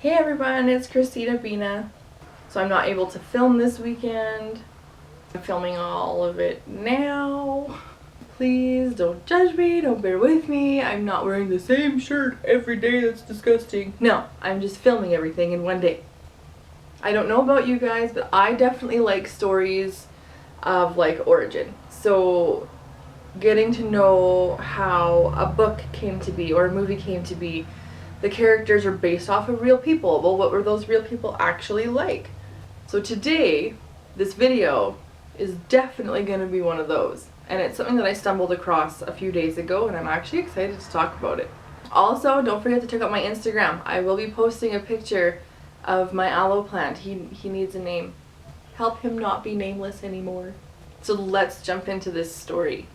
Hey everyone, it's Christina Bina. So I'm not able to film this weekend. I'm filming all of it now. Please don't judge me, don't bear with me. I'm not wearing the same shirt every day, that's disgusting. No, I'm just filming everything in one day. I don't know about you guys, but I definitely like stories of like origin. So getting to know how a book came to be or a movie came to be. The characters are based off of real people. Well, what were those real people actually like? So today, this video is definitely going to be one of those. And it's something that I stumbled across a few days ago, and I'm actually excited to talk about it. Also, don't forget to check out my Instagram. I will be posting a picture of my aloe plant. He needs a name. Help him not be nameless anymore. So let's jump into this story.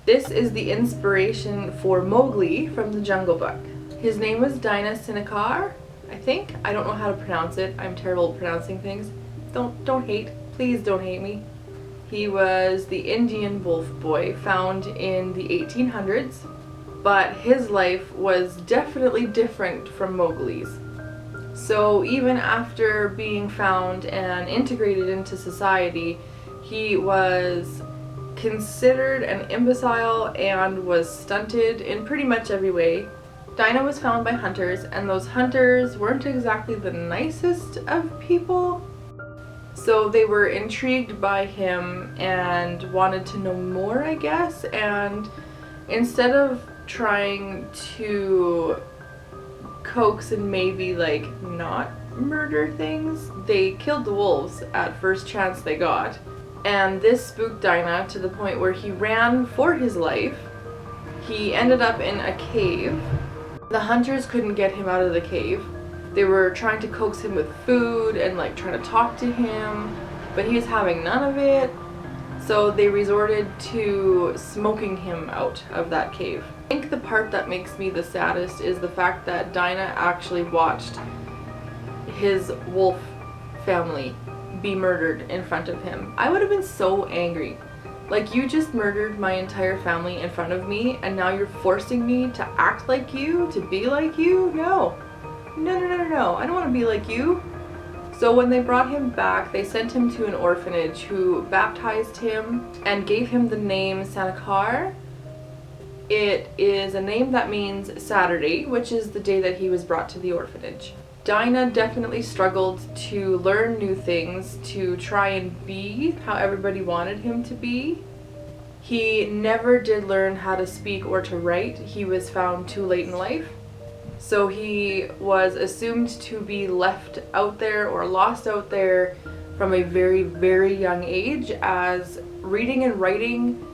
This is the inspiration for Mowgli from the Jungle Book. His name was Dinah Sinakar, I think. I don't know how to pronounce it. I'm terrible at pronouncing things. Don't hate. Please don't hate me. He was the Indian wolf boy found in the 1800s, but his life was definitely different from Mowgli's. So even after being found and integrated into society, he was considered an imbecile and was stunted in pretty much every way. Dinah was found by hunters, and those hunters weren't exactly the nicest of people. So they were intrigued by him and wanted to know more, I guess, and instead of trying to coax and maybe like not murder things, they killed the wolves at first chance they got. And this spooked Dinah to the point where he ran for his life. He ended up in a cave. The hunters couldn't get him out of the cave. They were trying to coax him with food and like trying to talk to him, but he was having none of it. So they resorted to smoking him out of that cave. I think the part that makes me the saddest is the fact that Dinah actually watched his wolf family be murdered in front of him. I would have been so angry. Like, you just murdered my entire family in front of me, and now you're forcing me to act like you, to be like you? No. No. I don't want to be like you. So when they brought him back, they sent him to an orphanage who baptized him and gave him the name Sanakar. It is a name that means Saturday, which is the day that he was brought to the orphanage. Dinah definitely struggled to learn new things, to try and be how everybody wanted him to be. He never did learn how to speak or to write. He was found too late in life. So he was assumed to be left out there or lost out there from a very, very young age, as reading and writing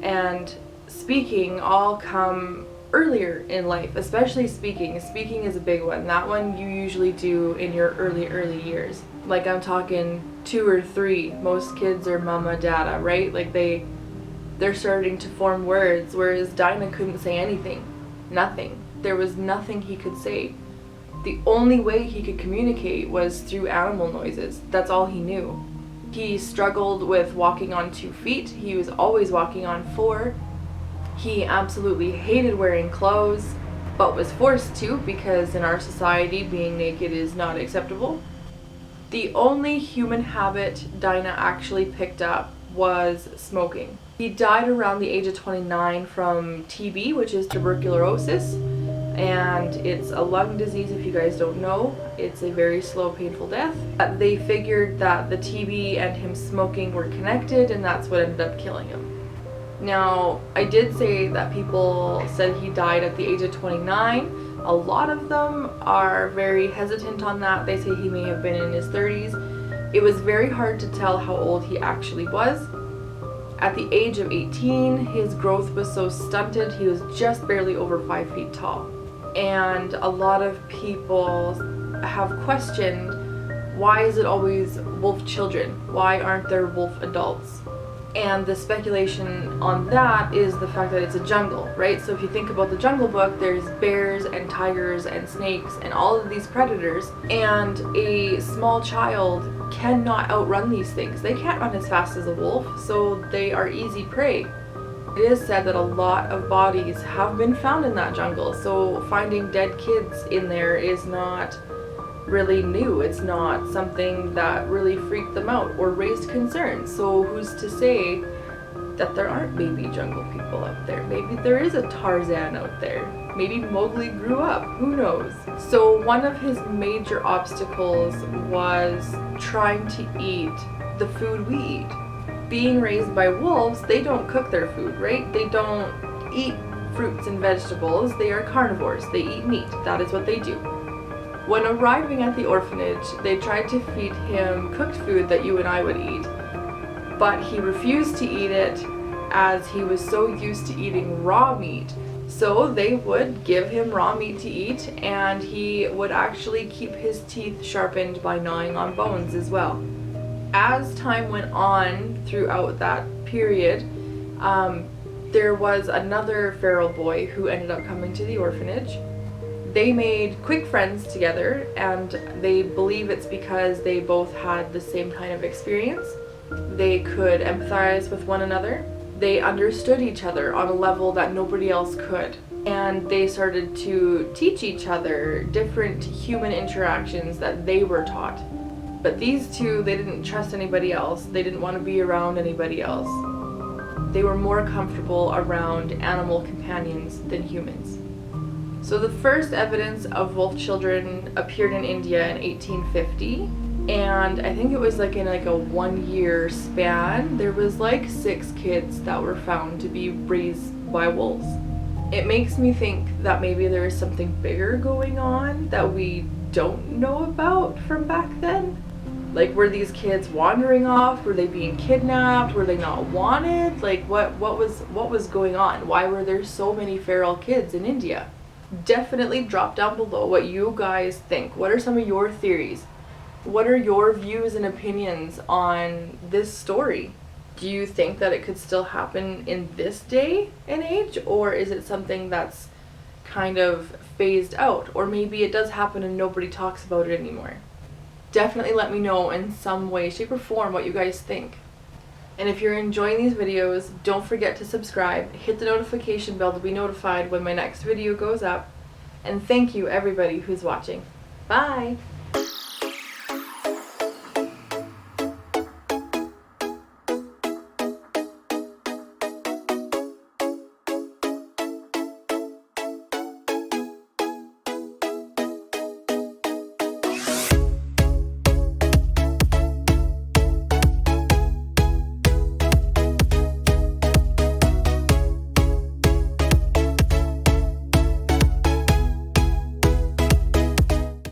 and speaking all come earlier in life, especially speaking. Speaking is a big one. That one you usually do in your early years. Like, I'm talking 2 or 3. Most kids are mama, dada, right? Like they're starting to form words, whereas Dinah couldn't say anything. Nothing. There was nothing he could say. The only way he could communicate was through animal noises. That's all he knew. He struggled with walking on 2 feet. He was always walking on 4. He absolutely hated wearing clothes, but was forced to, because in our society being naked is not acceptable. The only human habit Dinah actually picked up was smoking. He died around the age of 29 from TB, which is tuberculosis, and it's a lung disease if you guys don't know. It's a very slow, painful death. They figured that the TB and him smoking were connected, and that's what ended up killing him. Now, I did say that people said he died at the age of 29. A lot of them are very hesitant on that. They say he may have been in his 30s. It was very hard to tell how old he actually was. At the age of 18, his growth was so stunted, he was just barely over 5 feet tall. And a lot of people have questioned, why is it always wolf children? Why aren't there wolf adults? And the speculation on that is the fact that it's a jungle, right? So if you think about the Jungle Book, there's bears and tigers and snakes and all of these predators, and a small child cannot outrun these things. They can't run as fast as a wolf, so they are easy prey. It is said that a lot of bodies have been found in that jungle, so finding dead kids in there is not really new. It's not something that really freaked them out or raised concerns. So who's to say that there aren't baby jungle people out there? Maybe there is a Tarzan out there. Maybe Mowgli grew up, who knows? So one of his major obstacles was trying to eat the food we eat. Being raised by wolves, they don't cook their food, right? They don't eat fruits and vegetables. They are carnivores. They eat meat. That is what they do. When arriving at the orphanage, they tried to feed him cooked food that you and I would eat, but he refused to eat it as he was so used to eating raw meat. So they would give him raw meat to eat, and he would actually keep his teeth sharpened by gnawing on bones as well. As time went on throughout that period, there was another feral boy who ended up coming to the orphanage. They made quick friends together, and they believe it's because they both had the same kind of experience. They could empathize with one another. They understood each other on a level that nobody else could. And they started to teach each other different human interactions that they were taught. But these two, they didn't trust anybody else. They didn't want to be around anybody else. They were more comfortable around animal companions than humans. So the first evidence of wolf children appeared in India in 1850, and I think it was like in like a 1 year span, there was like 6 kids that were found to be raised by wolves. It makes me think that maybe there is something bigger going on that we don't know about from back then. Like, were these kids wandering off? Were they being kidnapped? Were they not wanted? Like, what was going on? Why were there so many feral kids in India? Definitely drop down below what you guys think. What are some of your theories? What are your views and opinions on this story? Do you think that it could still happen in this day and age, or is it something that's kind of phased out? Or maybe it does happen and nobody talks about it anymore. Definitely let me know in some way, shape, or form what you guys think. And if you're enjoying these videos, don't forget to subscribe, hit the notification bell to be notified when my next video goes up, and thank you everybody who's watching. Bye!